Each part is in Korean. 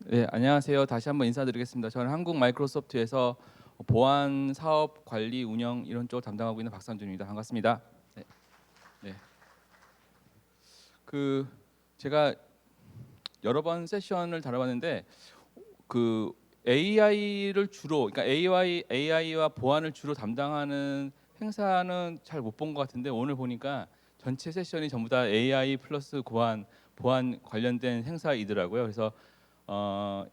네, 안녕하세요. 다시 한번 인사드리겠습니다. 저는 한국 마이크로소프트에서 보안 사업 관리 운영 이런 쪽 담당하고 있는 박상준입니다. 반갑습니다. 네, 네. 그 제가 여러 번 세션을 다뤄봤는데 그 AI를 주로, 그러니까 AI와 보안을 주로 담당하는 행사는 잘 못 본 것 같은데 오늘 보니까 전체 세션이 전부 다 AI 플러스 보안 관련된 행사이더라고요. 그래서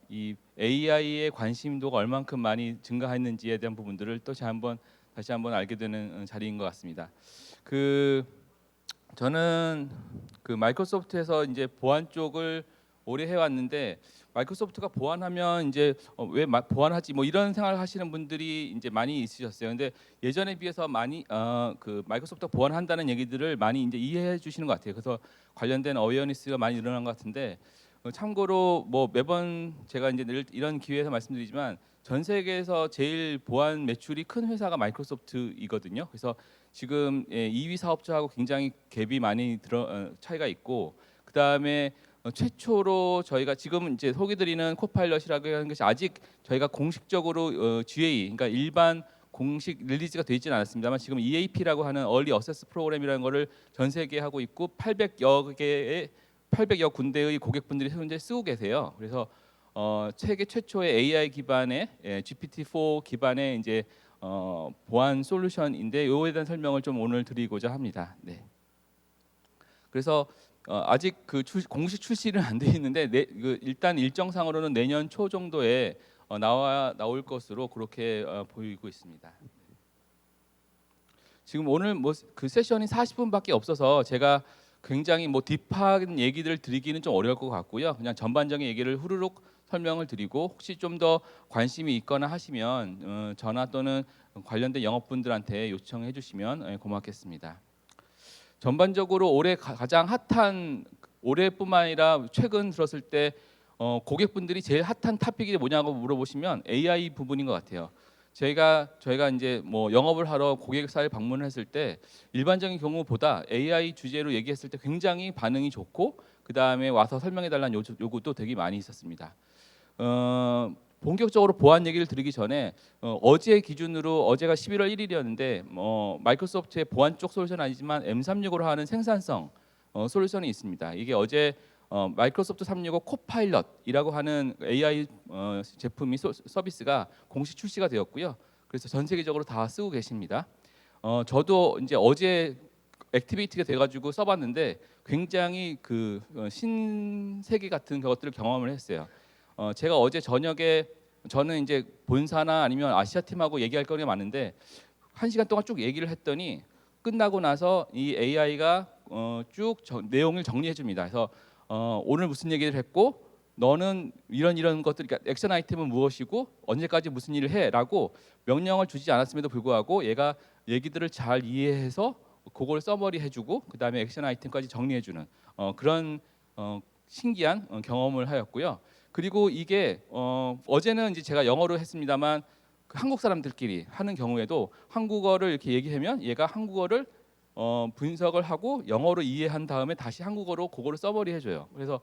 이 AI의 관심도가 얼만큼 많이 증가했는지에 대한 부분들을 또 다시 한번 알게 되는 자리인 것 같습니다. 그 저는 그 마이크로소프트에서 이제 보안 쪽을 오래 해왔는데 마이크로소프트가 보안하면 이제 왜 보안하지 뭐 이런 생각을 하시는 분들이 이제 많이 있으셨어요. 근데 예전에 비해서 많이 그 마이크로소프트가 보안한다는 얘기들을 많이 이제 이해해 주시는 것 같아요. 그래서 관련된 어웨어니스가 많이 늘어난 것 같은데 참고로 뭐 매번 제가 이제 늘 이런 기회에서 말씀드리지만 전 세계에서 제일 보안 매출이 큰 회사가 마이크로소프트이거든요. 그래서 지금 2위 사업자하고 굉장히 갭이 많이 차이가 있고 그다음에 최초로 저희가 지금 이제 소개드리는 코파일럿이라고 하는 것이 아직 저희가 공식적으로 GA, 그러니까 일반 공식 릴리즈가 되어 있지는 않았습니다만 지금 EAP라고 하는 얼리 어세스 프로그램이라는 거를 전 세계에 하고 있고 800여 군데의 고객분들이 현재 쓰고 계세요. 그래서 세계 최초의 AI 기반의 GPT-4 기반의 이제 보안 솔루션인데 이거에 대한 설명을 좀 오늘 드리고자 합니다. 네. 그래서 아직 공식 출시는 안 돼 있는데 일단 일정상으로는 내년 초 정도에 나올 것으로 그렇게 보이고 있습니다. 지금 오늘 뭐 그 세션이 40분밖에 없어서 제가 굉장히 뭐 딥한 얘기들을 드리기는 좀 어려울 것 같고요. 그냥 전반적인 얘기를 후루룩 설명을 드리고 혹시 좀 더 관심이 있거나 하시면 전화 또는 관련된 영업분들한테 요청해 주시면 고맙겠습니다. 전반적으로 올해 가장 핫한 올해뿐만 아니라 최근 들었을 때 고객분들이 제일 핫한 토픽이 뭐냐고 물어보시면 AI 부분인 것 같아요. 저희가 이제 뭐 영업을 하러 고객사를 방문을 했을 때 일반적인 경우보다 AI 주제로 얘기했을 때 굉장히 반응이 좋고 그 다음에 와서 설명해 달라는 요구도 되게 많이 있었습니다. 본격적으로 보안 얘기를 드리기 전에 어제 기준으로 어제가 11월 1일이었는데 마이크로소프트의 보안 쪽 솔루션 아니지만 M365로 하는 생산성 솔루션이 있습니다. 이게 어제 마이크로소프트 365 코파일럿이라고 하는 AI 제품이 서비스가 공식 출시가 되었고요. 그래서 전 세계적으로 다 쓰고 계십니다. 저도 이제 어제 액티베이트가 돼가지고 써봤는데 굉장히 신세계 같은 것들을 경험을 했어요. 제가 어제 저녁에 저는 이제 본사나 아니면 아시아 팀하고 얘기할 거리가 많은데 1시간 동안 쭉 얘기를 했더니 끝나고 나서 이 AI가 내용을 정리해 줍니다. 그래서 오늘 무슨 얘기를 했고 너는 이런 것들, 그러니까 액션 아이템은 무엇이고 언제까지 무슨 일을 해라고 명령을 주지 않았음에도 불구하고 얘가 얘기들을 잘 이해해서 그걸 서머리 해주고 그 다음에 액션 아이템까지 정리해주는 그런 신기한 경험을 하였고요. 그리고 이게 어제는 이제 제가 영어로 했습니다만 한국 사람들끼리 하는 경우에도 한국어를 이렇게 얘기하면 얘가 한국어를 분석을 하고 영어로 이해한 다음에 다시 한국어로 그거를 서머리 해줘요. 그래서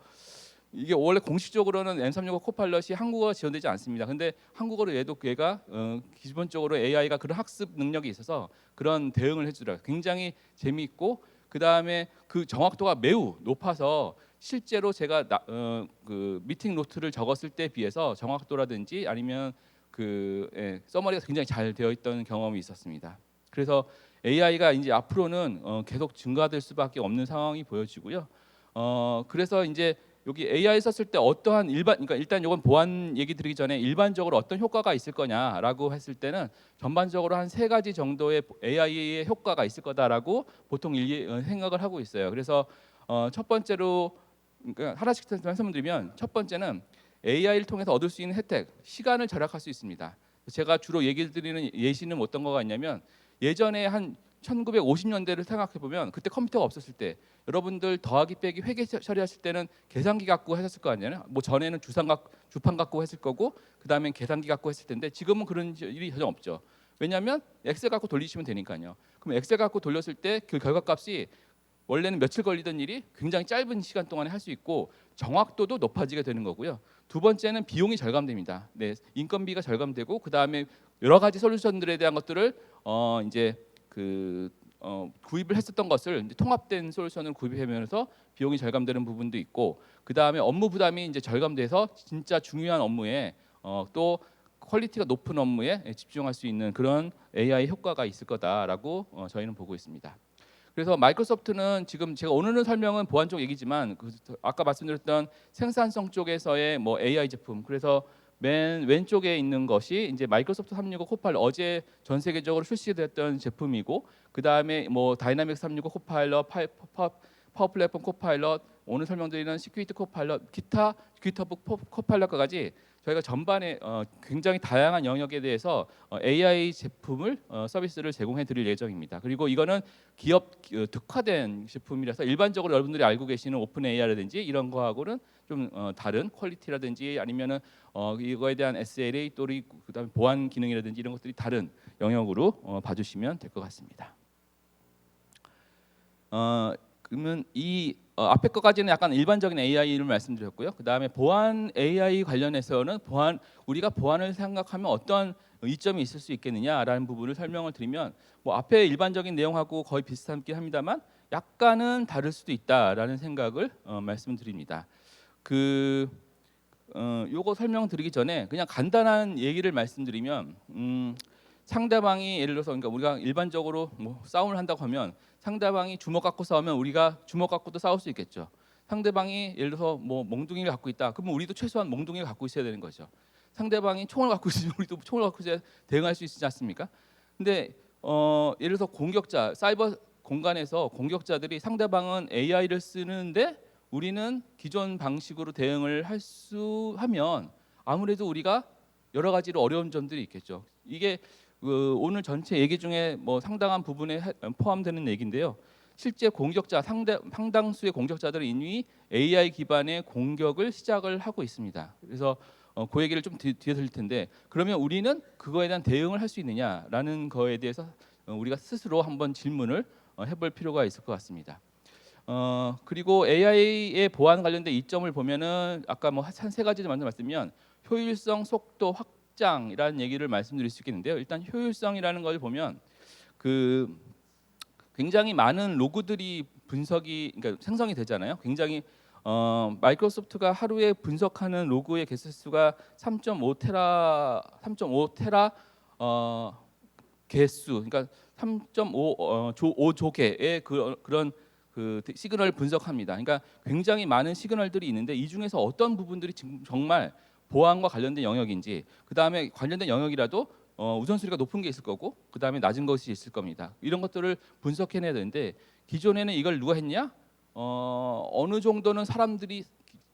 이게 원래 공식적으로는 M365 코파일럿이 한국어가 지원되지 않습니다. 근데 한국어로 얘가 기본적으로 AI가 그런 학습 능력이 있어서 그런 대응을 해주더라고요. 굉장히 재미있고 그 다음에 그 정확도가 매우 높아서 실제로 제가 그 미팅 노트를 적었을 때에 비해서 정확도라든지 아니면 서머리가 굉장히 잘 되어 있던 경험이 있었습니다. 그래서 AI가 이제 앞으로는 계속 증가될 수밖에 없는 상황이 보여지고요. 그래서 이제 여기 AI 썼을 때 그러니까 일단 이건 보안 얘기 드리기 전에 일반적으로 어떤 효과가 있을 거냐라고 했을 때는 전반적으로 한 3가지 정도의 AI의 효과가 있을 거다라고 보통 생각을 하고 있어요. 그래서 첫 번째로 그러니까 하나씩 말씀드리면 첫 번째는 AI를 통해서 얻을 수 있는 혜택, 시간을 절약할 수 있습니다. 제가 주로 얘기 드리는 예시는 어떤 거가 있냐면 예전에 한 1950년대를 생각해 보면 그때 컴퓨터가 없었을 때 여러분들 더하기 빼기 회계 처리하실 때는 계산기 갖고 하셨을 거 아니에요. 뭐 전에는 주판 갖고 했을 거고 그다음엔 계산기 갖고 했을 텐데 지금은 그런 일이 전혀 없죠. 왜냐하면 엑셀 갖고 돌리시면 되니까요. 그럼 엑셀 갖고 돌렸을 때 그 결과값이 원래는 며칠 걸리던 일이 굉장히 짧은 시간 동안에 할 수 있고 정확도도 높아지게 되는 거고요. 두 번째는 비용이 절감됩니다. 네, 인건비가 절감되고 그 다음에 여러 가지 솔루션들에 대한 것들을 이제 구입을 했었던 것을 이제 통합된 솔루션을 구입하면서 비용이 절감되는 부분도 있고 그 다음에 업무 부담이 이제 절감돼서 진짜 중요한 업무에 또 퀄리티가 높은 업무에 집중할 수 있는 그런 AI 효과가 있을 거다라고 저희는 보고 있습니다. 그래서 마이크로소프트는 지금 제가 오늘은 설명은 보안 쪽 얘기지만 아까 말씀드렸던 생산성 쪽에서의 뭐 AI 제품, 그래서 맨 왼쪽에 있는 것이 이제 마이크로소프트 365 코파일럿, 어제 전 세계적으로 출시됐던 제품이고 그 다음에 뭐 다이나믹스 365 코파일럿, 파워 플랫폼 코파일럿, 오늘 설명드리는 시큐리티 코파일럿, 기타 깃허브 코파일럿까지 저희가 전반에 굉장히 다양한 영역에 대해서 AI 제품을 서비스를 제공해 드릴 예정입니다. 그리고 이거는 기업 특화된 제품이라서 일반적으로 여러분들이 알고 계시는 오픈 AI라든지 이런 거하고는 좀 다른 퀄리티라든지 아니면은 이거에 대한 SLA 또 그다음에 보안 기능이라든지 이런 것들이 다른 영역으로 봐주시면 될 것 같습니다. 그러면 이 앞에 것까지는 약간 일반적인 AI를 말씀드렸고요. 그 다음에 보안 AI 관련해서는 우리가 보안을 생각하면 어떤 이점이 있을 수 있겠느냐라는 부분을 설명을 드리면 뭐 앞에 일반적인 내용하고 거의 비슷하긴 합니다만 약간은 다를 수도 있다라는 생각을 말씀드립니다. 요거 설명드리기 전에 그냥 간단한 얘기를 말씀드리면 상대방이 예를 들어서 그러니까 우리가 일반적으로 뭐 싸움을 한다고 하면 상대방이 주먹 갖고 싸우면 우리가 주먹 갖고도 싸울 수 있겠죠. 상대방이 예를 들어서 뭐 몽둥이를 갖고 있다. 그러면 우리도 최소한 몽둥이를 갖고 있어야 되는 거죠. 상대방이 총을 갖고 있으면 우리도 총을 갖고 있어야 대응할 수 있지 않습니까? 근데 예를 들어서 공격자, 사이버 공간에서 공격자들이 상대방은 AI를 쓰는데 우리는 기존 방식으로 대응을 하면 아무래도 우리가 여러 가지로 어려운 점들이 있겠죠. 이게 오늘 전체 얘기 중에 뭐 상당한 부분에 포함되는 얘기인데요. 실제 공격자 상당수의 공격자들은 이미 AI 기반의 공격을 시작을 하고 있습니다. 그래서 그 얘기를 좀 뒤에 드릴 텐데 그러면 우리는 그거에 대한 대응을 할 수 있느냐라는 거에 대해서 우리가 스스로 한번 질문을 해볼 필요가 있을 것 같습니다. 그리고 AI의 보안 관련된 이점을 보면은 아까 뭐 한 세 가지 말씀드리면 효율성, 속도, 확장이라는 얘기를 말씀드릴 수 있겠는데요. 일단 효율성이라는 걸 보면 굉장히 많은 로그들이 그러니까 생성이 되잖아요. 굉장히 마이크로소프트가 하루에 분석하는 로그의 개체수가 3.5 테라 개수, 그러니까 3.5조 개의 그런 시그널을 분석합니다. 그러니까 굉장히 많은 시그널들이 있는데 이 중에서 어떤 부분들이 지금 정말 보안과 관련된 영역인지, 그 다음에 관련된 영역이라도 우선순위가 높은 게 있을 거고, 그 다음에 낮은 것이 있을 겁니다. 이런 것들을 분석해내야 되는데 기존에는 이걸 누가 했냐? 어느 정도는 사람들이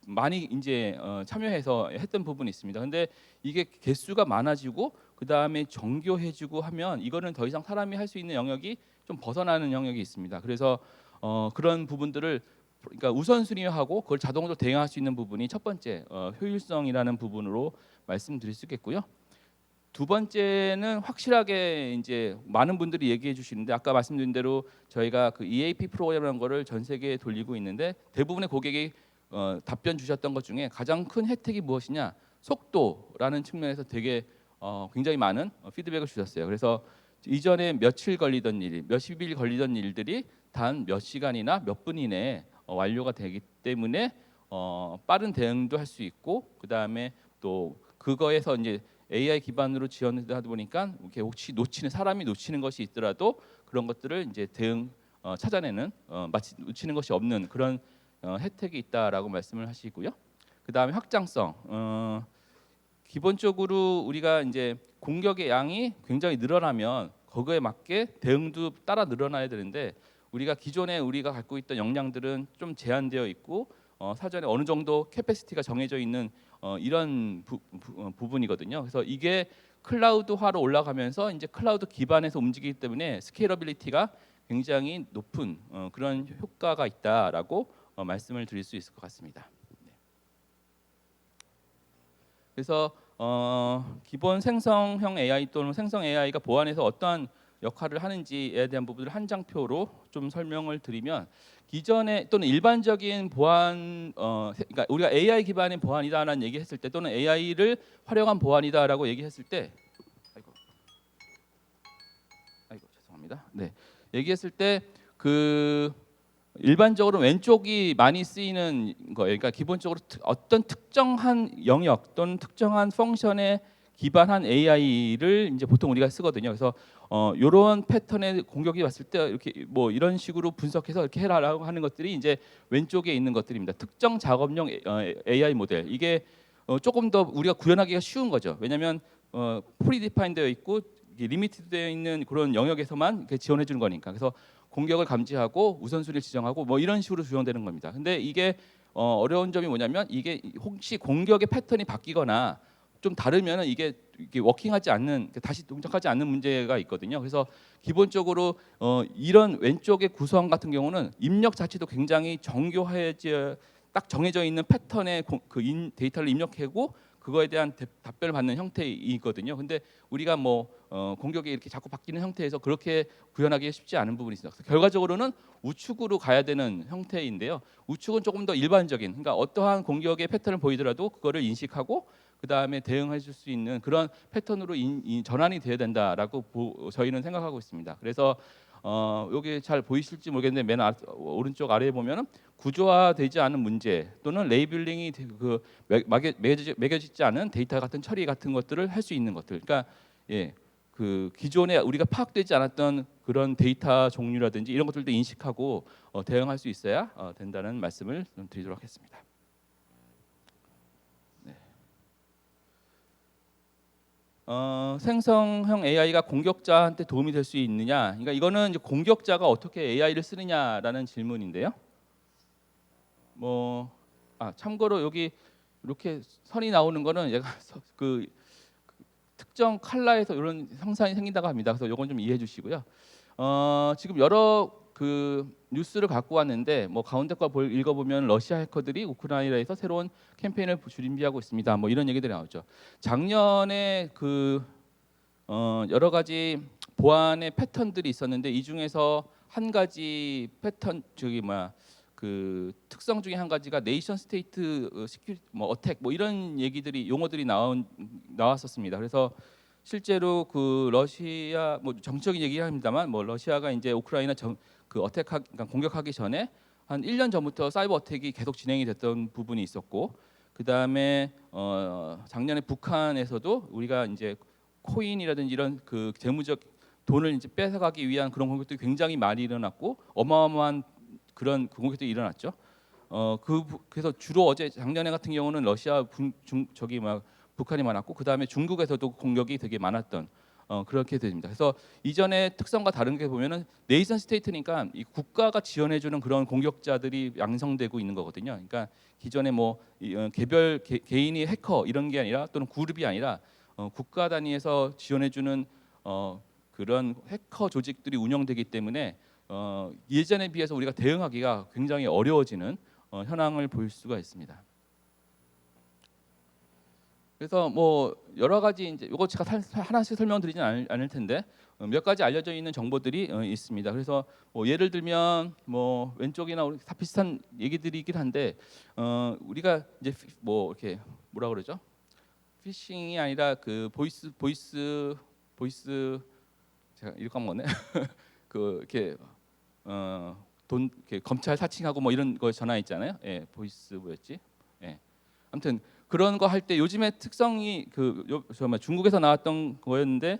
많이 이제 참여해서 했던 부분이 있습니다. 근데 이게 개수가 많아지고 그 다음에 정교해지고 하면 이거는 더 이상 사람이 할 수 있는 영역이 좀 벗어나는 영역이 있습니다. 그래서 그런 부분들을 그러니까 우선순위하고 그걸 자동으로 대응할 수 있는 부분이 첫 번째 효율성이라는 부분으로 말씀드릴 수 있겠고요. 두 번째는 확실하게 이제 많은 분들이 얘기해 주시는데 아까 말씀드린 대로 저희가 그 EAP 프로그램이라는 거를 전 세계에 돌리고 있는데 대부분의 고객이 답변 주셨던 것 중에 가장 큰 혜택이 무엇이냐? 속도라는 측면에서 되게 굉장히 많은 피드백을 주셨어요. 그래서 이전에 며칠 걸리던 일, 몇십 일 걸리던 일들이 단 몇 시간이나 몇 분 이내에 완료가 되기 때문에 빠른 대응도 할 수 있고 그 다음에 또 그거에서 이제 AI 기반으로 지원하다 보니까 이렇게 혹시 사람이 놓치는 것이 있더라도 그런 것들을 이제 찾아내는 마치 놓치는 것이 없는 그런 혜택이 있다라고 말씀을 하시고요. 그 다음에 확장성. 기본적으로 우리가 이제 공격의 양이 굉장히 늘어나면 거기에 맞게 대응도 따라 늘어나야 되는데 기존에 우리가 갖고 있던 역량들은 좀 제한되어 있고 사전에 어느 정도 캐패시티가 정해져 있는 이런 부분이거든요. 그래서 이게 클라우드화로 올라가면서 이제 클라우드 기반에서 움직이기 때문에 스케일러빌리티가 굉장히 높은 그런 효과가 있다라고 말씀을 드릴 수 있을 것 같습니다. 네. 그래서 기본 생성형 AI 또는 생성 AI가 보안에서 어떠한 역할을 하는지에 대한 부분을 한 장표로 좀 설명을 드리면 기존에 또는 일반적인 보안 그러니까 우리가 AI 기반의 보안이다라는 얘기했을 때 또는 AI를 활용한 보안이다라고 얘기했을 때 아이고 죄송합니다. 네. 얘기했을 때 그 일반적으로 왼쪽이 많이 쓰이는 거예요. 그러니까 기본적으로 어떤 특정한 영역 또는 특정한 펑션에 기반한 AI를 이제 보통 우리가 쓰거든요. 그래서 이런 패턴의 공격이 왔을 때 이렇게 뭐 이런 식으로 분석해서 이렇게 해라라고 하는 것들이 이제 왼쪽에 있는 것들입니다. 특정 작업용 AI 모델 이게 조금 더 우리가 구현하기가 쉬운 거죠. 왜냐하면 프리디파인되어 있고 리미티되어 있는 그런 영역에서만 지원해 주는 거니까. 그래서 공격을 감지하고 우선순위를 지정하고 뭐 이런 식으로 구현되는 겁니다. 근데 이게 어려운 점이 뭐냐면 이게 혹시 공격의 패턴이 바뀌거나 좀 다르면은 이게 워킹하지 않는 다시 동작하지 않는 문제가 있거든요. 그래서 기본적으로 이런 왼쪽의 구성 같은 경우는 입력 자체도 굉장히 정교해져 딱 정해져 있는 패턴의 데이터를 입력하고 그거에 대한 답변을 받는 형태이거든요. 근데 우리가 뭐 공격이 이렇게 자꾸 바뀌는 형태에서 그렇게 구현하기 쉽지 않은 부분이 있어요. 결과적으로는 우측으로 가야 되는 형태인데요. 우측은 조금 더 일반적인, 그러니까 어떠한 공격의 패턴을 보이더라도 그거를 인식하고 그 다음에 대응해 줄 수 있는 그런 패턴으로 전환이 되어야 된다라고 저희는 생각하고 있습니다. 그래서 여기 잘 보이실지 모르겠는데 맨 오른쪽 아래에 보면은 구조화되지 않은 문제 또는 레이블링이 매겨지지 않은 데이터 같은 처리 같은 것들을 할 수 있는 것들. 그러니까 그 기존에 우리가 파악되지 않았던 그런 데이터 종류라든지 이런 것들도 인식하고 대응할 수 있어야 된다는 말씀을 좀 드리도록 하겠습니다. 생성형 AI가 공격자한테 도움이 될 수 있느냐? 그러니까 이거는 이제 공격자가 어떻게 AI를 쓰느냐라는 질문인데요. 참고로 여기 이렇게 선이 나오는 거는 얘가 그 특정 컬러에서 이런 형상이 생긴다고 합니다. 그래서 이건 좀 이해해 주시고요. 지금 여러 그 뉴스를 갖고 왔는데 뭐 가운데 거 읽어보면 러시아 해커들이 우크라이나에서 새로운 캠페인을 준비하고 있습니다. 뭐 이런 얘기들이 나오죠. 작년에 여러 가지 보안의 패턴들이 있었는데 이 중에서 한 가지 패턴 그 특성 중에 한 가지가 네이션 스테이트 시큐리티 어택 이런 얘기들이 용어들이 나왔었습니다. 그래서 실제로 그 러시아 정치적인 얘기를 합니다만 러시아가 이제 우크라이나 그러니까 공격하기 전에 한 1년 전부터 사이버 어택이 계속 진행이 됐던 부분이 있었고 그다음에 작년에 북한에서도 우리가 이제 코인이라든지 이런 그 재무적 돈을 이제 뺏어가기 위한 그런 공격들이 굉장히 많이 일어났고 어마어마한 그런 공격들이 일어났죠. 그래서 주로 어제 작년에 같은 경우는 러시아 북한이 많았고 그 다음에 중국에서도 공격이 되게 많았던 그렇게 됩니다. 그래서 이전의 특성과 다른 게 보면은 네이션 스테이트니까 이 국가가 지원해주는 그런 공격자들이 양성되고 있는 거거든요. 그러니까 기존에 개별 개인이 해커 이런 게 아니라 또는 그룹이 아니라 국가 단위에서 지원해주는 그런 해커 조직들이 운영되기 때문에 예전에 비해서 우리가 대응하기가 굉장히 어려워지는 현황을 볼 수가 있습니다. 그래서 여러 가지 이제 이거 제가 하나씩 설명드리진 않을 텐데 몇 가지 알려져 있는 정보들이 있습니다. 그래서 예를 들면 왼쪽이나 다 비슷한 얘기들이긴 한데 우리가 이제 이렇게 뭐라 그러죠? 피싱이 아니라 그 보이스 제가 이거 까먹었네. 이렇게 돈 이렇게 검찰 사칭하고 이런 거 전화 있잖아요. 보이스 뭐였지? 아무튼 그런 거 할 때 요즘의 특성이 중국에서 나왔던 거였는데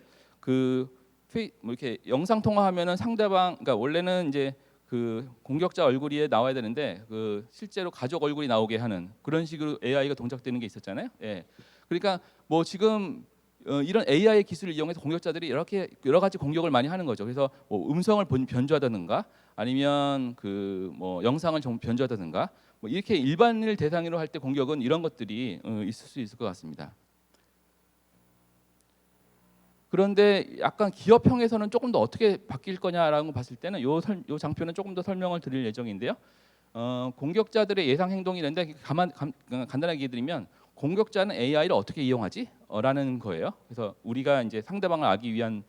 이렇게 영상 통화하면은 상대방 그러니까 원래는 이제 그 공격자 얼굴이 나와야 되는데 실제로 가족 얼굴이 나오게 하는 그런 식으로 AI가 동작되는 게 있었잖아요. 그러니까 지금 이런 AI 기술을 이용해서 공격자들이 이렇게 여러 가지 공격을 많이 하는 거죠. 그래서 음성을 변조하다든가 아니면 영상을 변조하다든가 이렇게 일반인을 대상으로 할 때 공격은 이런 것들이 있을 수 있을 것 같습니다. 그런데 약간 기업형에서는 조금 더 어떻게 바뀔 거냐라고 봤을 때는 요 장표는 조금 더 설명을 드릴 예정인데요. 공격자들의 예상 행동이 있는데 간단하게 얘기 드리면 공격자는 AI를 어떻게 이용하지? 라는 거예요. 그래서 우리가 이제 상대방을 알기 위한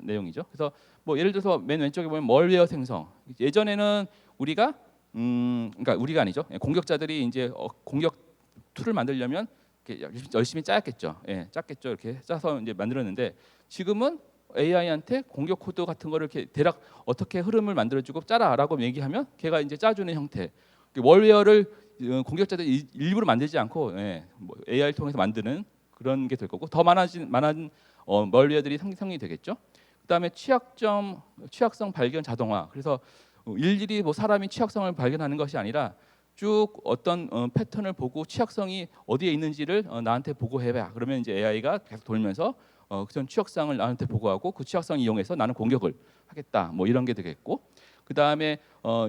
내용이죠. 그래서 뭐 예를 들어서 맨 왼쪽에 보면 멀웨어 생성. 예전에는 우리가 그러니까 우리가 아니죠. 공격자들이 이제 공격 툴을 만들려면 이렇게 열심히 짜겠죠. 짰겠죠. 이렇게 짜서 이제 만들었는데 지금은 AI한테 공격 코드 같은 거를 이렇게 대략 어떻게 흐름을 만들어주고 짜라라고 얘기하면 걔가 이제 짜주는 형태. 월웨어를 공격자들이 일부러 만들지 않고 뭐 AI를 통해서 만드는 그런 게 될 거고 더 많아진 멀웨어들이 생성이 되겠죠. 그다음에 취약성 발견 자동화. 그래서 일일이 뭐 사람이 취약성을 발견하는 것이 아니라 쭉 어떤 패턴을 보고 취약성이 어디에 있는지를 나한테 보고해봐. 그러면 이제 AI가 계속 돌면서 그런 취약성을 나한테 보고하고 그 취약성 이용해서 나는 공격을 하겠다. 뭐 이런 게 되겠고 그 다음에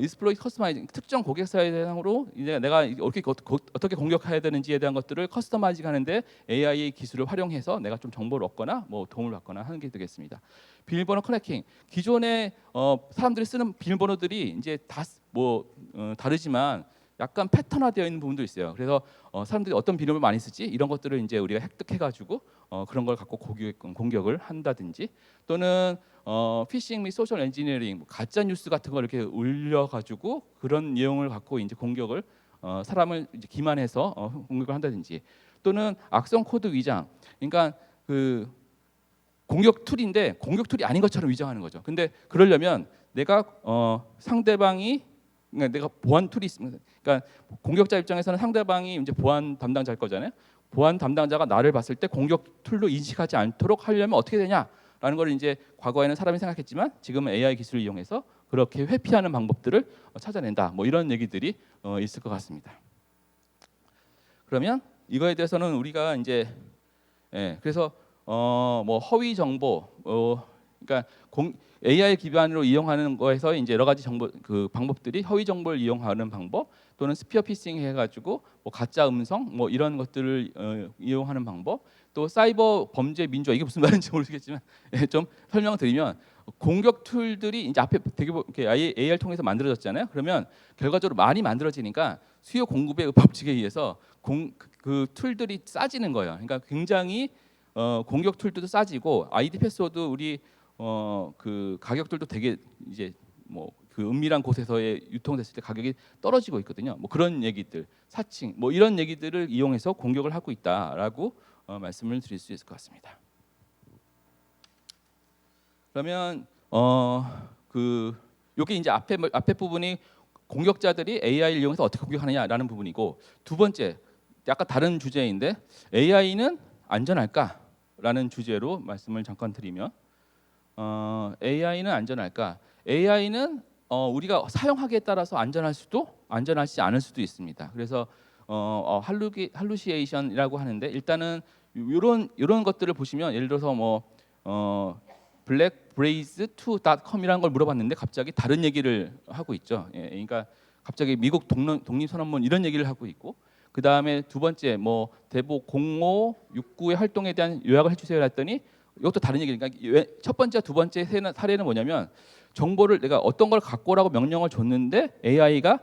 exploit 커스터마이징 특정 고객사에 대상으로 이제 내가 어떻게 공격해야 되는지에 대한 것들을 커스터마이징 하는데 AI 기술을 활용해서 내가 좀 정보를 얻거나 뭐 도움을 받거나 하는 게 되겠습니다. 비밀번호 크래킹 기존에 사람들이 쓰는 비밀번호들이 이제 다 뭐 다르지만 약간 패턴화되어 있는 부분도 있어요. 그래서 사람들이 어떤 비밀을 많이 쓰지 이런 것들을 이제 우리가 획득해가지고 그런 걸 갖고 공격을 한다든지 또는 피싱 및 소셜 엔지니어링 가짜 뉴스 같은 걸 이렇게 올려가지고 그런 내용을 갖고 이제 공격을 사람을 이제 기만해서 공격을 한다든지 또는 악성 코드 위장 그러니까 그 공격 툴인데 공격 툴이 아닌 것처럼 위장하는 거죠. 근데 그러려면 내가 상대방이 그러니까 내가 보안 툴이 있으면 그러니까 공격자 입장에서는 상대방이 이제 보안 담당자일 거잖아요. 보안 담당자가 나를 봤을 때 공격 툴로 인식하지 않도록 하려면 어떻게 되냐라는 걸 이제 과거에는 사람이 생각했지만 지금은 AI 기술을 이용해서 그렇게 회피하는 방법들을 찾아낸다. 뭐 이런 얘기들이 있을 것 같습니다. 그러면 이거에 대해서는 우리가 이제 그래서 뭐 허위 정보 그러니까 AI 기반으로 이용하는 거에서 이제 여러 가지 정보 그 방법들이 허위 정보를 이용하는 방법 또는 스피어 피싱 해가지고 뭐 가짜 음성 뭐 이런 것들을 이용하는 방법 또 사이버 범죄 민주화 이게 무슨 말인지 모르겠지만 좀 설명드리면 공격 툴들이 이제 앞에 되게 이렇게 AI를 통해서 만들어졌잖아요. 그러면 결과적으로 많이 만들어지니까 수요 공급의 법칙에 의해서 그 툴들이 싸지는 거예요. 그러니까 굉장히 공격 툴들도 싸지고 아이디 패스워드 우리 그 가격들도 되게 이제 뭐 그 은밀한 곳에서의 유통됐을 때 가격이 떨어지고 있거든요. 뭐 그런 얘기들, 사칭, 뭐 이런 얘기들을 이용해서 공격을 하고 있다라고 말씀을 드릴 수 있을 것 같습니다. 그러면 그 여기 이제 앞에 부분이 공격자들이 AI를 이용해서 어떻게 공격하느냐라는 부분이고 두 번째 약간 다른 주제인데 AI는 안전할까라는 주제로 말씀을 잠깐 드리면 AI는 안전할까? AI는 우리가 사용하기에 따라서 안전할 수도 안전하지 않을 수도 있습니다. 그래서 할루시에이션이라고 하는데 일단은 이런 것들을 보시면 예를 들어서 뭐 blackbraze2.com이라는 걸 물어봤는데 갑자기 다른 얘기를 하고 있죠. 그러니까 갑자기 미국 독립선언문 이런 얘기를 하고 있고 그 다음에 두 번째 뭐 대북 0569의 활동에 대한 요약을 해주세요 했더니 이것도 다른 얘기니까 첫 번째 두 번째 사례는 뭐냐면 정보를 내가 어떤 걸 갖고 오라고 명령을 줬는데 AI가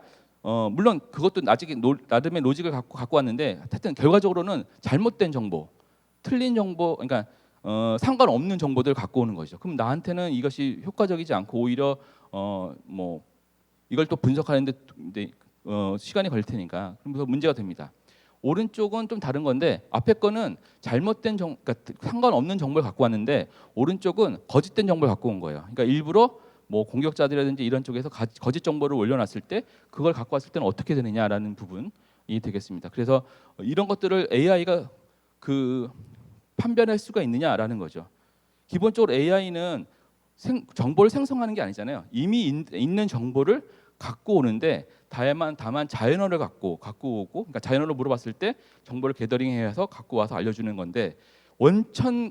물론 그것도 아직 나름의 로직을 갖고 왔는데 하여튼 결과적으로는 잘못된 정보, 틀린 정보, 그러니까 상관없는 정보들을 갖고 오는 거죠. 그럼 나한테는 이것이 효과적이지 않고 오히려 뭐 이걸 또 분석하는데 시간이 걸릴 테니까 그래서 문제가 됩니다. 오른쪽은 좀 다른 건데 앞에 거는 잘못된 그러니까 상관없는 정보를 갖고 왔는데 오른쪽은 거짓된 정보를 갖고 온 거예요. 그러니까 일부러 뭐 공격자들이라든지 이런 쪽에서 거짓 정보를 올려놨을 때 그걸 갖고 왔을 때는 어떻게 되느냐라는 부분이 되겠습니다. 그래서 이런 것들을 AI가 그 판별할 수가 있느냐라는 거죠. 기본적으로 AI는 정보를 생성하는 게 아니잖아요. 이미 있는 정보를 갖고 오는데 다만 자연어를 갖고 오고 그러니까 자연어로 물어봤을 때 정보를 게더링해서 갖고 와서 알려주는 건데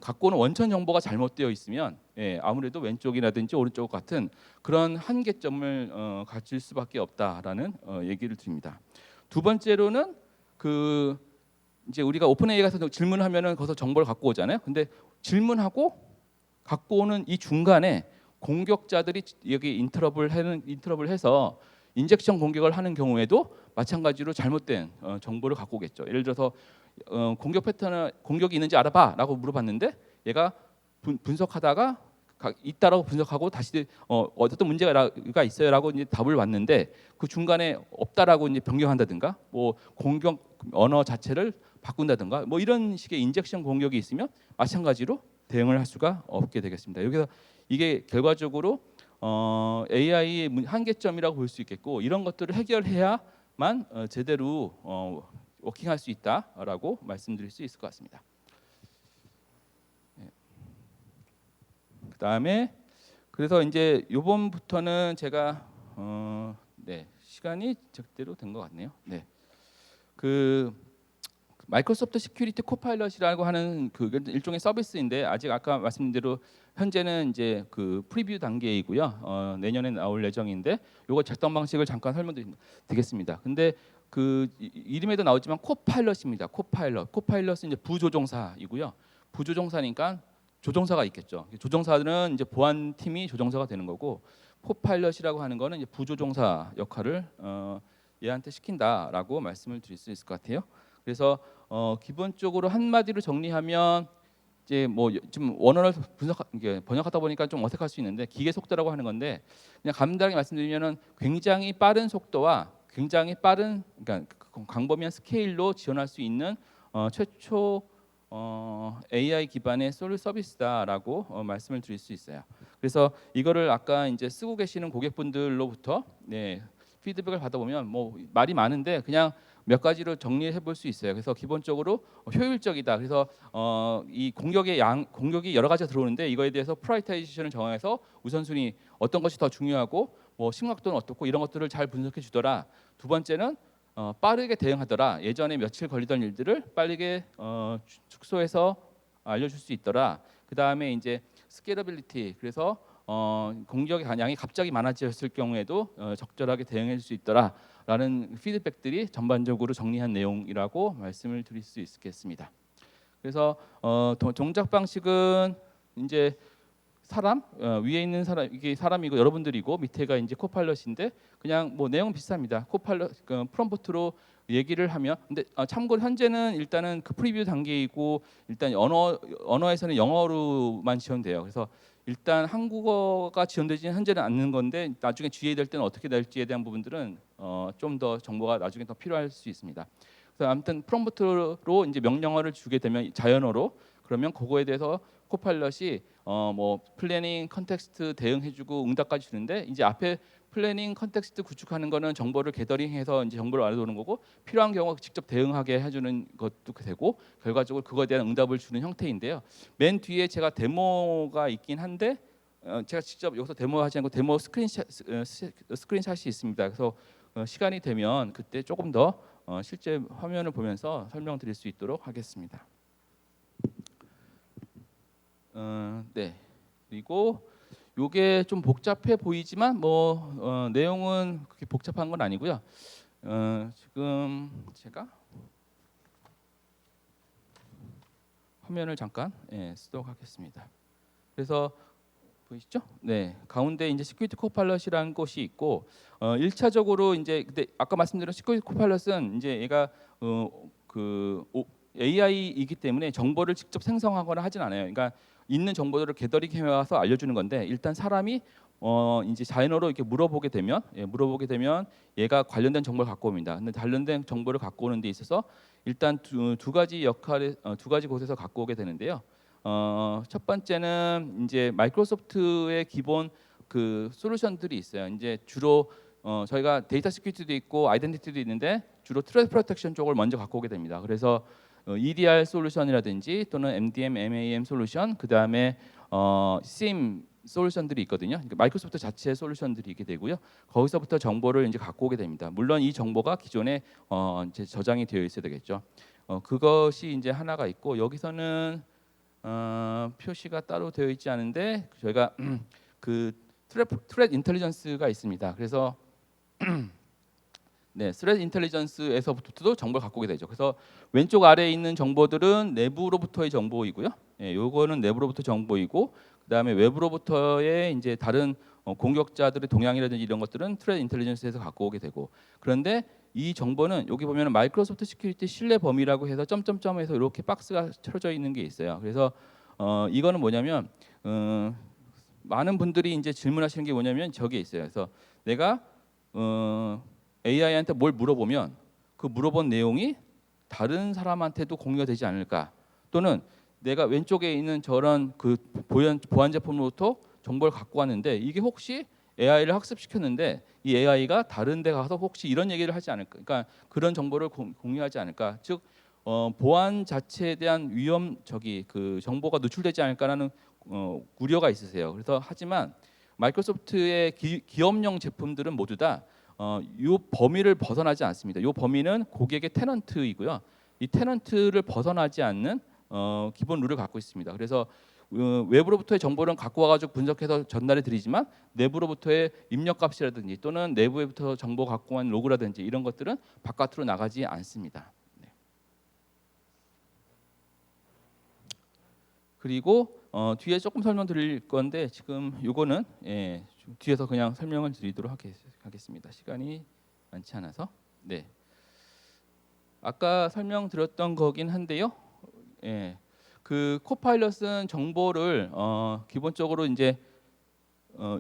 갖고 오는 원천 정보가 잘못되어 있으면 아무래도 왼쪽이라든지 오른쪽 같은 그런 한계점을 가질 수밖에 없다라는 얘기를 드립니다. 두 번째로는 그 이제 우리가 오픈AI 가서 질문하면은 거기서 정보를 갖고 오잖아요. 근데 질문하고 갖고 오는 이 중간에 공격자들이 여기 인터럽을 해서 인젝션 공격을 하는 경우에도 마찬가지로 잘못된 정보를 갖고 오겠죠. 예를 들어서 공격 패턴을 공격이 있는지 알아봐라고 물어봤는데 얘가 분석하다가 있다라고 분석하고 다시 어떤 문제가 있어요라고 이제 답을 왔는데 그 중간에 없다라고 이제 변경한다든가 뭐 공격 언어 자체를 바꾼다든가 뭐 이런 식의 인젝션 공격이 있으면 마찬가지로 대응을 할 수가 없게 되겠습니다. 여기서 이게 결과적으로 AI의 한계점이라고 볼 수 있겠고 이런 것들을 해결해야만 제대로 워킹할 수 있다라고 말씀드릴 수 있을 것 같습니다. 그다음에 그래서 이제 요번부터는 제가 네, 시간이 적대로 된 것 같네요. 네. 그 마이크로소프트 시큐리티 코파일럿이라고 하는 그 일종의 서비스인데 아직 아까 말씀드린 대로 현재는 이제 그 프리뷰 단계이고요. 내년에 나올 예정인데 요거 작동 방식을 잠깐 설명드리겠습니다. 근데 그 이름에도 나오지만 코파일럿입니다. 코파일럿은 이제 부조종사이고요. 부조종사니까 조종사가 있겠죠. 조종사들은 이제 보안 팀이 조종사가 되는 거고 코파일럿이라고 하는 거는 이제 부조종사 역할을 얘한테 시킨다라고 말씀을 드릴 수 있을 것 같아요. 그래서 기본적으로 한마디로 정리하면 이제 뭐 좀 원어를 번역하다 보니까 좀 어색할 수 있는데 기계 속도라고 하는 건데 그냥 간단하게 말씀드리면은 굉장히 빠른 속도와 굉장히 빠른 그러니까 광범위한 스케일로 지원할 수 있는 최초 AI 기반의 서비스다라고 말씀을 드릴 수 있어요. 그래서 이거를 아까 이제 쓰고 계시는 고객분들로부터 네, 피드백을 받아보면 뭐 말이 많은데 그냥 몇 가지로 정리해 볼 수 있어요. 그래서 기본적으로 효율적이다. 그래서 이 공격이 여러 가지가 들어오는데 이거에 대해서 프라이어타이제이션을 정해서 우선순위 어떤 것이 더 중요하고 뭐 심각도는 어떻고 이런 것들을 잘 분석해 주더라. 두 번째는 빠르게 대응하더라. 예전에 며칠 걸리던 일들을 빠르게 축소해서 알려줄 수 있더라. 그 다음에 이제 스케일러빌리티. 그래서 공격의 양이 갑자기 많아졌을 경우에도 적절하게 대응할 수 있더라라는 피드백들이 전반적으로 정리한 내용이라고 말씀을 드릴 수 있겠습니다. 그래서 동작 방식은 이제 사람 위에 있는 사람 이게 사람이고 여러분들이고 밑에가 이제 코파일럿인데 그냥 뭐 내용은 비슷합니다. 코파일럿 프롬프트로 얘기를 하면 근데 참고로 현재는 일단은 그 프리뷰 단계이고 일단 언어에서는 영어로만 지원돼요. 그래서 일단 한국어가 지원되지는 현재는 않는 건데 나중에 GA 될 때는 어떻게 될지에 대한 부분들은 좀 더 정보가 나중에 더 필요할 수 있습니다. 그래서 아무튼 프롬프트로 이제 명령어를 주게 되면 자연어로 그러면 그거에 대해서 코파일럿이 뭐 플래닝 컨텍스트 대응해주고 응답까지 주는데 이제 앞에 플래닝 컨텍스트 구축하는 거는 정보를 게더링해서 이제 정보를 알아두는 거고 필요한 경우 직접 대응하게 해주는 것도 되고 결과적으로 그거에 대한 응답을 주는 형태인데요. 맨 뒤에 제가 데모가 있긴 한데 제가 직접 여기서 데모하지 않고 데모 스크린샷이 있습니다. 그래서 시간이 되면 그때 조금 더 실제 화면을 보면서 설명드릴 수 있도록 하겠습니다. 네. 그리고 요게 좀 복잡해 보이지만 뭐 내용은 그렇게 복잡한 건 아니고요. 지금 제가 화면을 잠깐 쓰도록 하겠습니다. 그래서 보이시죠? 네, 가운데 이제 시큐리티 코파일럿이라는 것이 있고 1차적으로 이제 근데 아까 말씀드린 시큐리티 코파일럿은 이제 얘가 AI이기 때문에 정보를 직접 생성하거나 하진 않아요. 그러니까 있는 정보들을 게더링해 와서 알려주는 건데 일단 사람이 이제 자연어로 이렇게 물어보게 되면 얘가 관련된 정보를 갖고 옵니다. 근데 관련된 정보를 갖고 오는 데 있어서 일단 두 가지 역할에 두 가지 곳에서 갖고 오게 되는데요. 첫 번째는 이제 마이크로소프트의 기본 그 솔루션들이 있어요. 이제 주로 저희가 데이터 시큐리티도 있고 아이덴티티도 있는데 주로 트래픽 프로텍션 쪽을 먼저 갖고 오게 됩니다. 그래서 EDR 솔루션이라든지 또는 MDM, MAM 솔루션, 그 다음에 SIEM 솔루션들이 있거든요. 그러니까 마이크로소프트 자체의 솔루션들이 있게 되고요. 거기서부터 정보를 이제 갖고 오게 됩니다. 물론 이 정보가 기존에 이제 저장이 되어 있어야 되겠죠. 그것이 이제 하나가 있고 여기서는 표시가 따로 되어 있지 않은데 저희가 그 트렛 인텔리전스가 있습니다. 그래서 네, 스레드 인텔리전스에서부터도 정보를 갖고 오게 되죠. 그래서 왼쪽 아래에 있는 정보들은 내부로부터의 정보이고요. 요거는 내부로부터 정보이고 그다음에 외부로부터의 이제 다른 공격자들의 동향이라든지 이런 것들은 트레드 인텔리전스에서 갖고 오게 되고 그런데 이 정보는 여기 보면 마이크로소프트 시큐리티 신뢰 범위라고 해서 점점점에서 이렇게 박스가 쳐져 있는 게 있어요. 그래서 이거는 뭐냐면 많은 분들이 이제 질문하시는 게 뭐냐면 저게 있어요. 그래서 내가 AI한테 뭘 물어보면 그 물어본 내용이 다른 사람한테도 공유가 되지 않을까? 또는 내가 왼쪽에 있는 저런 그 보안 제품으로부터 정보를 갖고 왔는데 이게 혹시 AI를 학습시켰는데 이 AI가 다른 데 가서 혹시 이런 얘기를 하지 않을까? 그러니까 그런 정보를 공유하지 않을까? 즉 보안 자체에 대한 위험 그 정보가 노출되지 않을까라는 우려가 있으세요. 그래서 하지만 마이크로소프트의 기업용 제품들은 모두 다 이 범위를 벗어나지 않습니다. 이 범위는 고객의 테넌트이고요. 이 테넌트를 벗어나지 않는 기본 룰을 갖고 있습니다. 그래서 외부로부터의 정보를 갖고 와가지고 분석해서 전달해 드리지만 내부로부터의 입력값이라든지 또는 내부에부터 정보 갖고 온 로그라든지 이런 것들은 바깥으로 나가지 않습니다. 네. 그리고 뒤에 조금 설명드릴 건데 지금 요거는 뒤에서 그냥 설명을 드리도록 하겠습니다. 시간이 많지 않아서. 네. 아까 설명드렸던 거긴 한데요. 그 코파일럿은 정보를 기본적으로 이제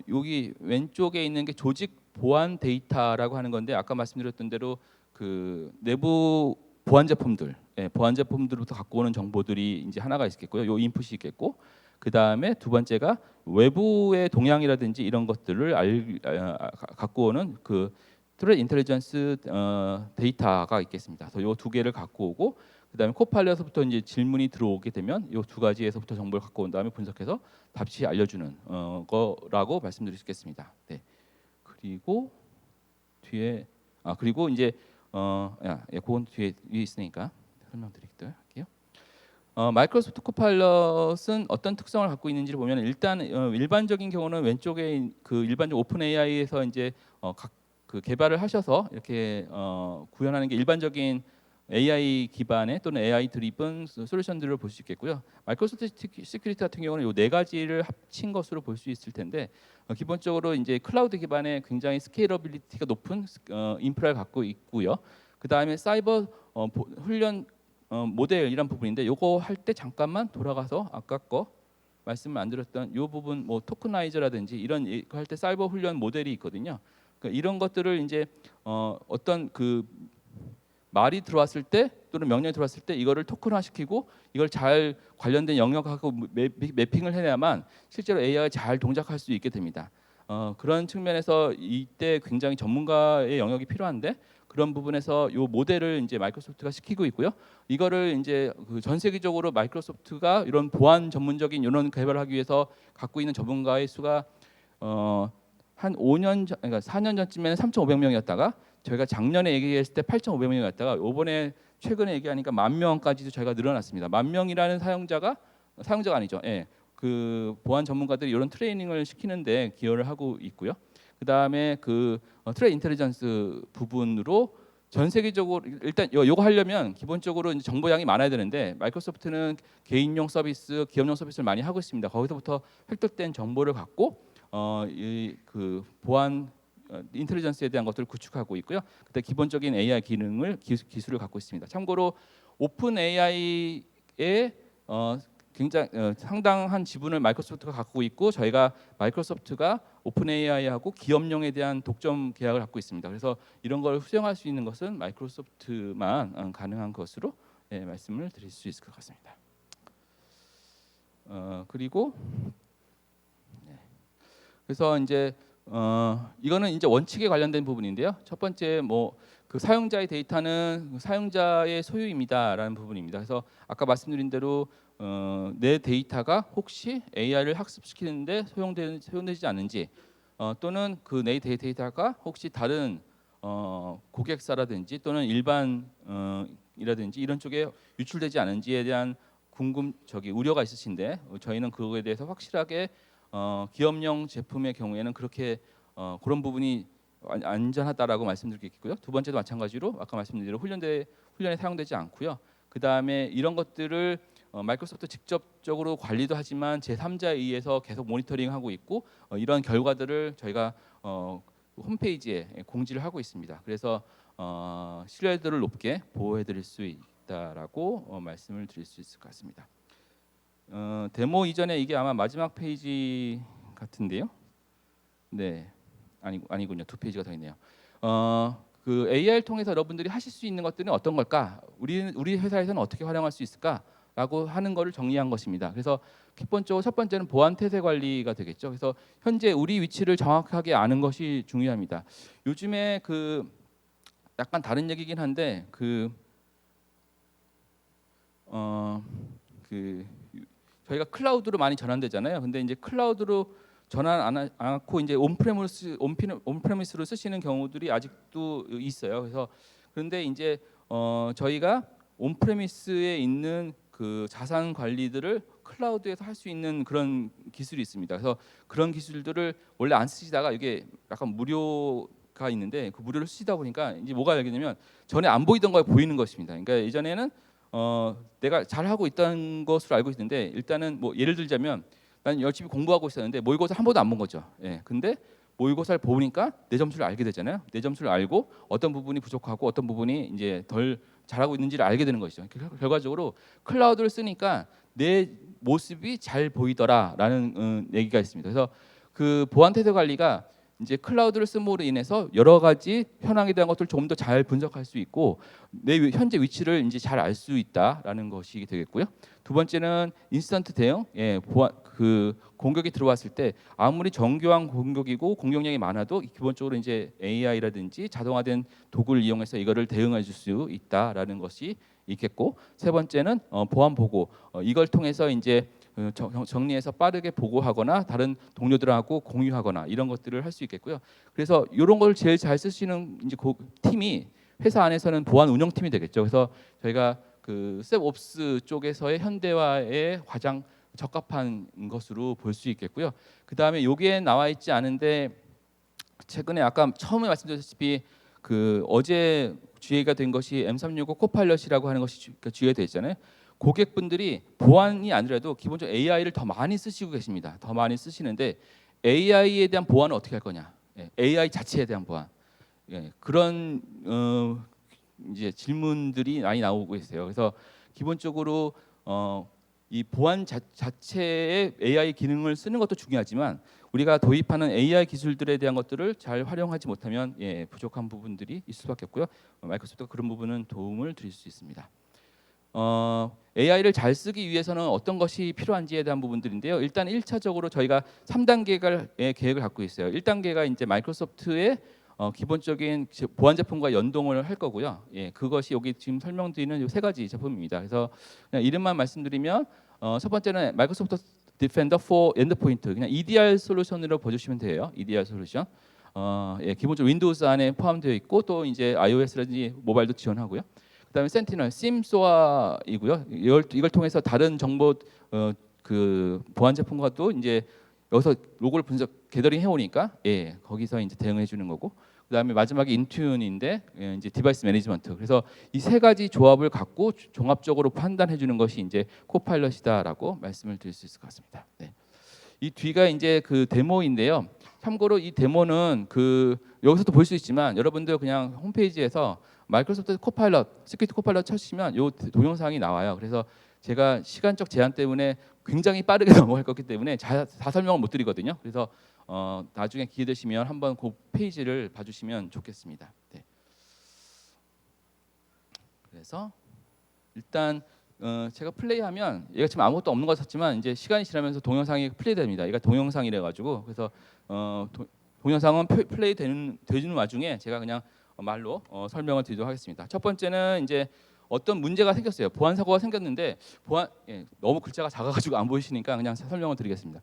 여기 왼쪽에 있는 게 조직 보안 데이터라고 하는 건데 아까 말씀드렸던 대로 그 내부 보안 제품들, 보안 제품들부터 갖고 오는 정보들이 이제 하나가 있겠고요. 요 인풋이 있겠고 그 다음에 두 번째가 외부의 동향이라든지 이런 것들을 갖고 오는 그 트레 인텔리전스 데이터가 있겠습니다. 그래서 요 두 개를 갖고 오고 그다음에 코파일럿부터 이제 질문이 들어오게 되면 이 두 가지에서부터 정보를 갖고 온 다음에 분석해서 답시 알려주는 거라고 말씀드릴 수 있겠습니다. 네. 그리고 뒤에 그리고 이제 그건 뒤에 위에 있으니까 설명드리도록 할게요. 마이크로소프트 코파일럿은 어떤 특성을 갖고 있는지를 보면 일단 일반적인 경우는 왼쪽에 그 일반적 오픈 AI에서 이제 그 개발을 하셔서 이렇게 구현하는 게 일반적인 AI 기반의 또는 AI 드리븐 솔루션들을 볼 수 있겠고요. 마이크로소프트 시큐리티 같은 경우는 이 네 가지를 합친 것으로 볼 수 있을 텐데 기본적으로 이제 클라우드 기반의 굉장히 스케일러빌리티가 높은 인프라를 갖고 있고요. 그 다음에 사이버 훈련 모델이란 부분인데 이거 할 때 잠깐만 돌아가서 아까 거 말씀 안 드렸던 이 부분 뭐 토크나이저라든지 이런 할 때 사이버 훈련 모델이 있거든요. 그러니까 이런 것들을 이제 어떤 그 말이 들어왔을 때 또는 명령이 들어왔을 때 이거를 토큰화시키고 이걸 잘 관련된 영역하고 매핑을 해야만 실제로 AI가 잘 동작할 수 있게 됩니다. 그런 측면에서 이때 굉장히 전문가의 영역이 필요한데 그런 부분에서 이 모델을 이제 마이크로소프트가 시키고 있고요. 이거를 이제 전 세계적으로 마이크로소프트가 이런 보안 전문적인 이런 개발을 하기 위해서 갖고 있는 전문가의 수가 한 5년 전, 그러니까 4년 전쯤에는 3,500명이었다가 저희가 작년에 얘기했을 때 8,500명이었다가 이번에 최근에 얘기하니까 10,000명까지도 저희가 늘어났습니다. 10,000명이라는 사용자가 아니죠. 그 보안 전문가들이 이런 트레이닝을 시키는데 기여를 하고 있고요. 그 다음에 그 트레 인텔리전스 부분으로 전 세계적으로 일단 요거 하려면 기본적으로 이제 정보량이 많아야 되는데 마이크로소프트는 개인용 서비스, 기업용 서비스를 많이 하고 있습니다. 거기서부터 획득된 정보를 갖고 이 그 보안 인텔리전스에 대한 것들을 구축하고 있고요. 그때 기본적인 AI 기술을 갖고 있습니다. 참고로 오픈 AI의 굉장히 상당한 지분을 마이크로소프트가 갖고 있고 저희가 마이크로소프트가 오픈 AI하고 기업용에 대한 독점 계약을 갖고 있습니다. 그래서 이런 걸 수용할 수 있는 것은 마이크로소프트만 가능한 것으로 말씀을 드릴 수 있을 것 같습니다. 그리고 그래서 이제 이거는 이제 원칙에 관련된 부분인데요. 첫 번째 뭐 그 사용자의 데이터는 사용자의 소유입니다라는 부분입니다. 그래서 아까 말씀드린 대로 내 데이터가 혹시 AI를 학습시키는데 소용되지 않는지 또는 그 내 데이터가 혹시 다른 고객사라든지 또는 일반 이라든지 이런 쪽에 유출되지 않은지에 대한 우려가 있으신데 저희는 그거에 대해서 확실하게 기업용 제품의 경우에는 그렇게 그런 부분이 안전하다라고 말씀드리겠고요. 두 번째도 마찬가지로 아까 말씀드린 대로 훈련에 사용되지 않고요. 그 다음에 이런 것들을 마이크로소프트 직접적으로 관리도 하지만 제3자에 의해서 계속 모니터링하고 있고 이런 결과들을 저희가 홈페이지에 공지를 하고 있습니다. 그래서 신뢰도를 높게 보호해드릴 수 있다라고 말씀을 드릴 수 있을 것 같습니다. 데모 이전에 이게 아마 마지막 페이지 같은데요. 네, 아니군요. 두 페이지가 더 있네요. 그 AI를 통해서 여러분들이 하실 수 있는 것들은 어떤 걸까? 우리 회사에서는 어떻게 활용할 수 있을까?라고 하는 것을 정리한 것입니다. 그래서 기본적으로 첫 번째는 보안 태세 관리가 되겠죠. 그래서 현재 우리 위치를 정확하게 아는 것이 중요합니다. 요즘에 그 약간 다른 얘기긴 한데 그 저희가 클라우드로 많이 전환되잖아요. 근데 이제 클라우드로 전환 안 않고 이제 온프레미스로 쓰시는 경우들이 아직도 있어요. 그래서 그런데 이제 저희가 온프레미스에 있는 그 자산 관리들을 클라우드에서 할 수 있는 그런 기술이 있습니다. 그래서 그런 기술들을 원래 안 쓰시다가 이게 약간 무료가 있는데 그 무료를 쓰시다 보니까 이제 뭐가 되냐면 전에 안 보이던 거 보이는 것입니다. 그러니까 예전에는 내가 잘 하고 있다는 것으로 알고 있는데 일단은 뭐 예를 들자면 난 열심히 공부하고 있었는데 모의고사 한 번도 안 본 거죠. 예. 근데 모의고사를 보니까 내 점수를 알게 되잖아요. 내 점수를 알고 어떤 부분이 부족하고 어떤 부분이 이제 덜 잘하고 있는지를 알게 되는 것이죠. 결과적으로 클라우드를 쓰니까 내 모습이 잘 보이더라라는 얘기가 있습니다. 그래서 그 보안 태세 관리가 이제 클라우드를 씀으로 인해서 여러 가지 현황에 대한 것들을 조금 더 잘 분석할 수 있고 내 현재 위치를 이제 잘 알 수 있다라는 것이 되겠고요. 두 번째는 인스턴트 대응, 보안 그 공격이 들어왔을 때 아무리 정교한 공격이고 공격량이 많아도 기본적으로 이제 AI라든지 자동화된 도구를 이용해서 이거를 대응해 줄 수 있다라는 것이 있겠고 세 번째는 보안 보고 이걸 통해서 이제 정리해서 빠르게 보고하거나 다른 동료들하고 공유하거나 이런 것들을 할 수 있겠고요. 그래서 이런 걸 제일 잘 쓰시는 이제 팀이 회사 안에서는 보안 운영팀이 되겠죠. 그래서 저희가 그 셉옵스 쪽에서의 현대화에 가장 적합한 것으로 볼 수 있겠고요. 그 다음에 여기에 나와 있지 않은데 최근에 아까 처음에 말씀드렸다시피 그 어제 GA가 된 것이 M365 코파일럿이라고 하는 것이 GA가 돼 있잖아요. 고객분들이 보안이 아니라도 기본적으로 AI를 더 많이 쓰시고 계십니다. 더 많이 쓰시는데 AI에 대한 보안은 어떻게 할 거냐? AI 자체에 대한 보안. 그런 이제 질문들이 많이 나오고 있어요. 그래서 기본적으로 이 보안 자체의 AI 기능을 쓰는 것도 중요하지만 우리가 도입하는 AI 기술들에 대한 것들을 잘 활용하지 못하면 부족한 부분들이 있을 수밖에 없고요. 마이크로소프트가 그런 부분은 도움을 드릴 수 있습니다. AI를 잘 쓰기 위해서는 어떤 것이 필요한지에 대한 부분들인데요. 일단 1차적으로 저희가 3단계의 계획을 갖고 있어요. 1단계가 이제 마이크로소프트의 기본적인 보안 제품과 연동을 할 거고요. 그것이 여기 지금 설명드리는 세 가지 제품입니다. 그래서 그냥 이름만 말씀드리면 첫 번째는 마이크로소프트 디펜더 for 엔드포인트, 그냥 EDR 솔루션으로 보시면 돼요. EDR 솔루션. 기본적으로 윈도우즈 안에 포함되어 있고 또 이제 iOS라든지 모바일도 지원하고요. 그다음에 센티널, 심소아이고요. 이걸 통해서 다른 정보 그 보안 제품과도 이제 여기서 로고를 분석 게더링 해오니까 거기서 이제 대응해 주는 거고 그다음에 마지막에 인튠인데 이제 디바이스 매니지먼트. 그래서 이 세 가지 조합을 갖고 종합적으로 판단해 주는 것이 이제 코파일럿이다라고 말씀을 드릴 수 있을 것 같습니다. 네. 이 뒤가 이제 그 데모인데요. 참고로 이 데모는 그 여기서도 볼 수 있지만 여러분들 그냥 홈페이지에서 마이크로소프트 코파일럿, 시큐리티 코파일럿 쳐주시면 이 동영상이 나와요. 그래서 제가 시간적 제한 때문에 굉장히 빠르게 넘어갈 거기 때문에 다 설명을 못 드리거든요. 그래서 나중에 기회 되시면 한번 그 페이지를 봐주시면 좋겠습니다. 네. 그래서 일단 제가 플레이하면 얘가 지금 아무것도 없는 것 같지만 이제 시간이 지나면서 동영상이 플레이됩니다. 얘가 동영상이래 가지고 그래서 동영상은 플레이 되는 와중에 제가 그냥 말로 설명을 드리도록 하겠습니다. 첫 번째는 이제 어떤 문제가 생겼어요. 보안 사고가 생겼는데 너무 글자가 작아가지고 안 보이시니까 그냥 설명을 드리겠습니다.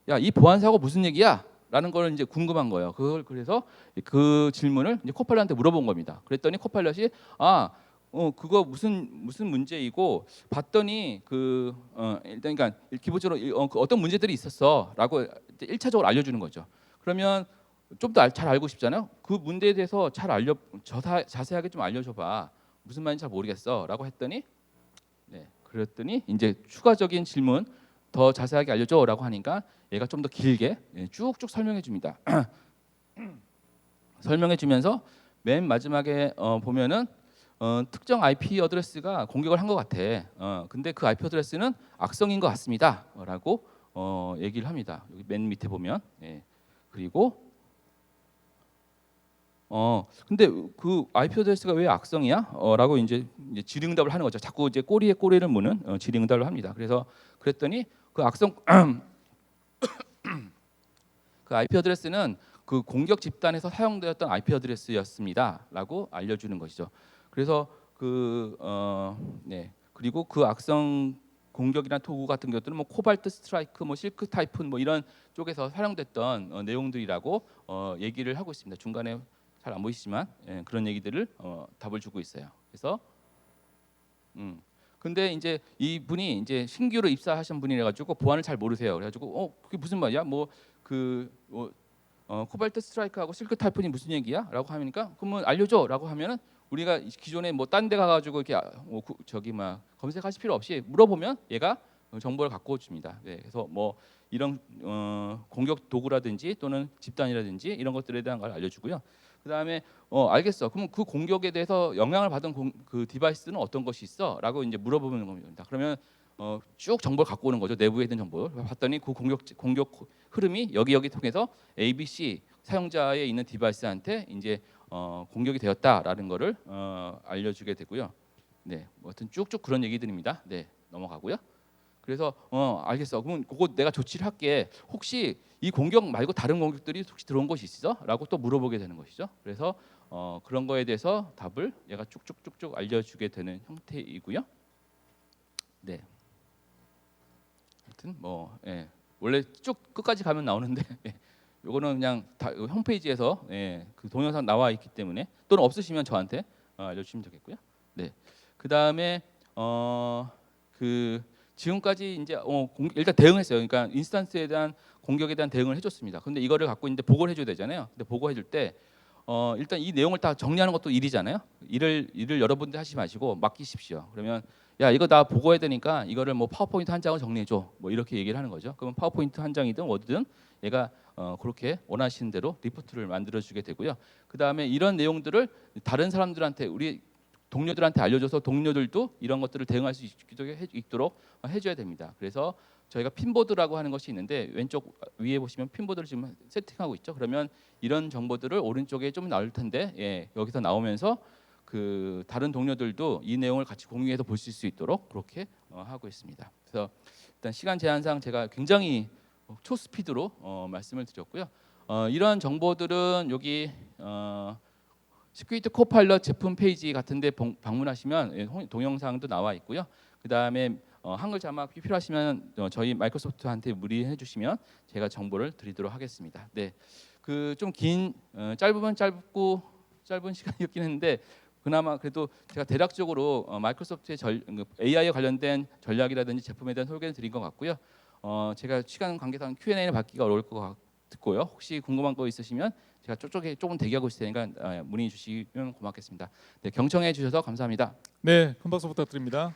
야, 이 보안 사고 무슨 얘기야? 라는 걸 이제 궁금한 거예요. 그걸 그래서 그 질문을 이제 코파일럿한테 물어본 겁니다. 그랬더니 코파일럿이 그거 무슨 문제이고 봤더니 일단 그러니까 기본적으로 어떤 문제들이 있었어라고 1차적으로 알려주는 거죠. 그러면 좀 더 잘 알고 싶잖아요. 그 문제에 대해서 자세하게 좀 알려줘봐. 무슨 말인지 잘 모르겠어라고 했더니 그랬더니 이제 추가적인 질문 더 자세하게 알려줘라고 하니까 얘가 좀 더 길게 쭉쭉 설명해 줍니다. 설명해 주면서 맨 마지막에 보면은 특정 IP 어드레스가 공격을 한 것 같아. 근데 그 IP 어드레스는 악성인 것 같습니다. 라고 얘기를 합니다. 여기 맨 밑에 보면 예. 그리고 근데 그 IP 어드레스가 왜 악성이야? 라고 이제 질의응답을 하는 거죠. 자꾸 이제 꼬리에 꼬리를 무는 질의응답을 합니다. 그래서 그랬더니 그 악성 그 IP 어드레스는 그 공격 집단에서 사용되었던 IP 어드레스였습니다라고 알려주는 것이죠. 그래서 그리고 그 악성 공격이나 도구 같은 것들은 뭐 코발트 스트라이크, 뭐 실크 타이푼 뭐 이런 쪽에서 사용됐던 내용들이라고 얘기를 하고 있습니다. 중간에 잘 안 보이시지만 그런 얘기들을 답을 주고 있어요. 그래서 근데 이제 이분이 이제 신규로 입사하신 분이라 가지고 보안을 잘 모르세요. 그래가지고 그게 무슨 말이야? 코발트 스트라이크하고 실크 타이푼이 무슨 얘기야?라고 하니까 그러면 알려줘라고 하면은 우리가 기존에 뭐 딴 데 가가지고 이렇게 저기 막 검색하실 필요 없이 물어보면 얘가 정보를 갖고 줍니다. 네, 그래서 뭐 이런 공격 도구라든지 또는 집단이라든지 이런 것들에 대한 걸 알려주고요. 그 다음에 알겠어. 그럼 그 공격에 대해서 영향을 받은 그 디바이스는 어떤 것이 있어?라고 이제 물어보는 겁니다. 그러면 쭉 정보를 갖고 오는 거죠. 내부에 있는 정보를 봤더니 그 공격 흐름이 여기 통해서 ABC 사용자에 있는 디바이스한테 이제 공격이 되었다라는 거를 알려주게 되고요. 네, 뭐 하여튼 쭉쭉 그런 얘기들입니다. 네, 넘어가고요. 그래서 알겠어. 그럼 그거 내가 조치를 할게. 혹시 이 공격 말고 다른 공격들이 혹시 들어온 것이 있어?라고 또 물어보게 되는 것이죠. 그래서 그런 거에 대해서 답을 얘가 쭉쭉쭉쭉 알려주게 되는 형태이고요. 네. 하여튼 뭐 원래 쭉 끝까지 가면 나오는데 요거는 그냥 다 홈페이지에서 그 동영상 나와 있기 때문에 또는 없으시면 저한테 알려주시면 되겠고요. 네. 그 다음에 그 지금까지 이제 일단 대응했어요. 그러니까 인스턴스에 대한 공격에 대한 대응을 해줬습니다. 근데 이거를 갖고 이제 보고를 해줘야 되잖아요. 근데 보고해줄 때 일단 이 내용을 다 정리하는 것도 일이잖아요. 일을 여러분들 하시지 마시고 맡기십시오. 그러면 야 이거 나 보고해야 되니까 이거를 뭐 파워포인트 한 장을 정리해줘. 뭐 이렇게 얘기를 하는 거죠. 그러면 파워포인트 한 장이든 워드든 얘가 그렇게 원하시는 대로 리포트를 만들어주게 되고요. 그 다음에 이런 내용들을 다른 사람들한테 우리 동료들한테 알려줘서 동료들도 이런 것들을 대응할 수 있도록 해줘야 됩니다. 그래서 저희가 핀보드라고 하는 것이 있는데 왼쪽 위에 보시면 핀보드를 지금 세팅하고 있죠. 그러면 이런 정보들을 오른쪽에 좀 나올 텐데 여기서 나오면서 그 다른 동료들도 이 내용을 같이 공유해서 보실 수 있도록 그렇게 하고 있습니다. 그래서 일단 시간 제한상 제가 굉장히 초스피드로 말씀을 드렸고요. 이러한 정보들은 여기 시큐리티 코파일럿 제품 페이지 같은데 방문하시면 동영상도 나와 있고요. 그 다음에 한글 자막 필요하시면 저희 마이크로소프트한테 문의해 주시면 제가 정보를 드리도록 하겠습니다. 네, 그 좀 긴 짧은 시간이었긴 했는데 그나마 그래도 제가 대략적으로 마이크로소프트의 AI에 관련된 전략이라든지 제품에 대한 소개를 드린 것 같고요. 제가 시간 관계상 Q&A를 받기가 어려울 것 같고요. 혹시 궁금한 거 있으시면 제가 쪽쪽에 조금 대기하고 있을 테니까 문의 주시면 고맙겠습니다. 네, 경청해 주셔서 감사합니다. 네, 큰 박수 부탁드립니다.